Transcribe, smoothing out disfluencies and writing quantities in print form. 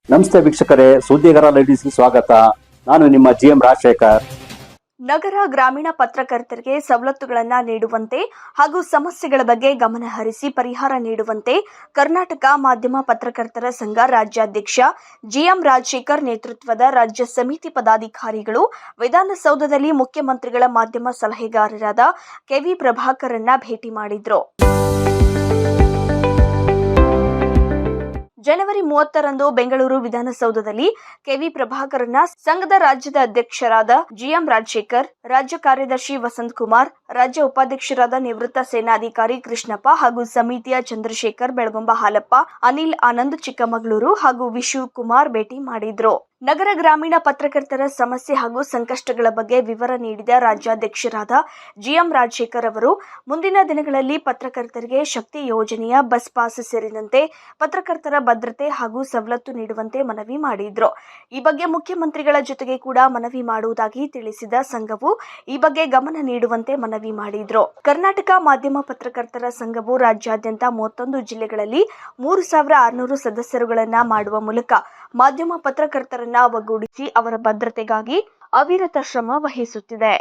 ನಮಸ್ತೆ ವೀಕ್ಷಕರೇ, ಸುದ್ದಿಗಾರ ಲೇಡೀಸ್ಗೆ ಸ್ವಾಗತ. ನಾನು ನಿಮ್ಮ GM ರಾಜಶೇಖರ್. ನಗರ ಗ್ರಾಮೀಣ ಪತ್ರಕರ್ತರಿಗೆ ಸವಲತ್ತುಗಳನ್ನು ನೀಡುವಂತೆ ಹಾಗೂ ಸಮಸ್ಯೆಗಳ ಬಗ್ಗೆ ಗಮನ ಹರಿಸಿ ಪರಿಹಾರ ನೀಡುವಂತೆ ಕರ್ನಾಟಕ ಮಾಧ್ಯಮ ಪತ್ರಕರ್ತರ ಸಂಘ ರಾಜ್ಯಾಧ್ಯಕ್ಷ GM ರಾಜಶೇಖರ್ ನೇತೃತ್ವದ ರಾಜ್ಯ ಸಮಿತಿ ಪದಾಧಿಕಾರಿಗಳು ವಿಧಾನಸೌಧದಲ್ಲಿ ಮುಖ್ಯಮಂತ್ರಿಗಳ ಮಾಧ್ಯಮ ಸಲಹೆಗಾರರಾದ KV ಪ್ರಭಾಕರನ್ನ ಭೇಟಿ ಮಾಡಿದ್ರು. ಜನವರಿ 30ರಂದು ಬೆಂಗಳೂರು ವಿಧಾನಸೌಧದಲ್ಲಿ KV ಪ್ರಭಾಕರನ್ನ ಸಂಘದ ರಾಜ್ಯದ ಅಧ್ಯಕ್ಷರಾದ GM ರಾಜಶೇಖರ್, ರಾಜ್ಯ ಕಾರ್ಯದರ್ಶಿ ವಸಂತ್ ಕುಮಾರ್, ರಾಜ್ಯ ಉಪಾಧ್ಯಕ್ಷರಾದ ನಿವೃತ್ತ ಸೇನಾಧಿಕಾರಿ ಕೃಷ್ಣಪ್ಪ ಹಾಗೂ ಸಮಿತಿಯ ಚಂದ್ರಶೇಖರ್, ಬೆಳಗೊಂಬ ಹಾಲಪ್ಪ, ಅನಿಲ್ ಆನಂದ್ ಚಿಕ್ಕಮಗಳೂರು ಹಾಗೂ ವಿಶುಕುಮಾರ್ ಭೇಟಿ ಮಾಡಿದ್ರು. ನಗರ ಗ್ರಾಮೀಣ ಪತ್ರಕರ್ತರ ಸಮಸ್ಯೆ ಹಾಗೂ ಸಂಕಷ್ಟಗಳ ಬಗ್ಗೆ ವಿವರ ನೀಡಿದ ರಾಜ್ಯಾಧ್ಯಕ್ಷರಾದ GM ರಾಜಶೇಖರ್ ಅವರು ಮುಂದಿನ ದಿನಗಳಲ್ಲಿ ಪತ್ರಕರ್ತರಿಗೆ ಶಕ್ತಿ ಯೋಜನೆಯ ಬಸ್ ಪಾಸ್ ಸೇರಿದಂತೆ ಪತ್ರಕರ್ತರ ಭದ್ರತೆ ಹಾಗೂ ಸವಲತ್ತು ನೀಡುವಂತೆ ಮನವಿ ಮಾಡಿದ್ರು. ಈ ಬಗ್ಗೆ ಮುಖ್ಯಮಂತ್ರಿಗಳ ಜೊತೆಗೆ ಕೂಡ ಮನವಿ ಮಾಡುವುದಾಗಿ ತಿಳಿಸಿದ ಸಂಘವು ಈ ಬಗ್ಗೆ ಗಮನ ನೀಡುವಂತೆ ಮನವಿ ಮಾಡಿದ್ರು. ಕರ್ನಾಟಕ ಮಾಧ್ಯಮ ಪತ್ರಕರ್ತರ ಸಂಘವು ರಾಜ್ಯಾದ್ಯಂತ 31 ಜಿಲ್ಲೆಗಳಲ್ಲಿ 3600 ಸದಸ್ಯರುಗಳನ್ನ ಮಾಡುವ ಮೂಲಕ ಮಾಧ್ಯಮ ಪತ್ರಕರ್ತರನ್ನ ಒಗ್ಗೂಡಿಸಿ ಅವರ ಭದ್ರತೆಗಾಗಿ ಅವಿರತ ಶ್ರಮ ವಹಿಸುತ್ತಿದೆ.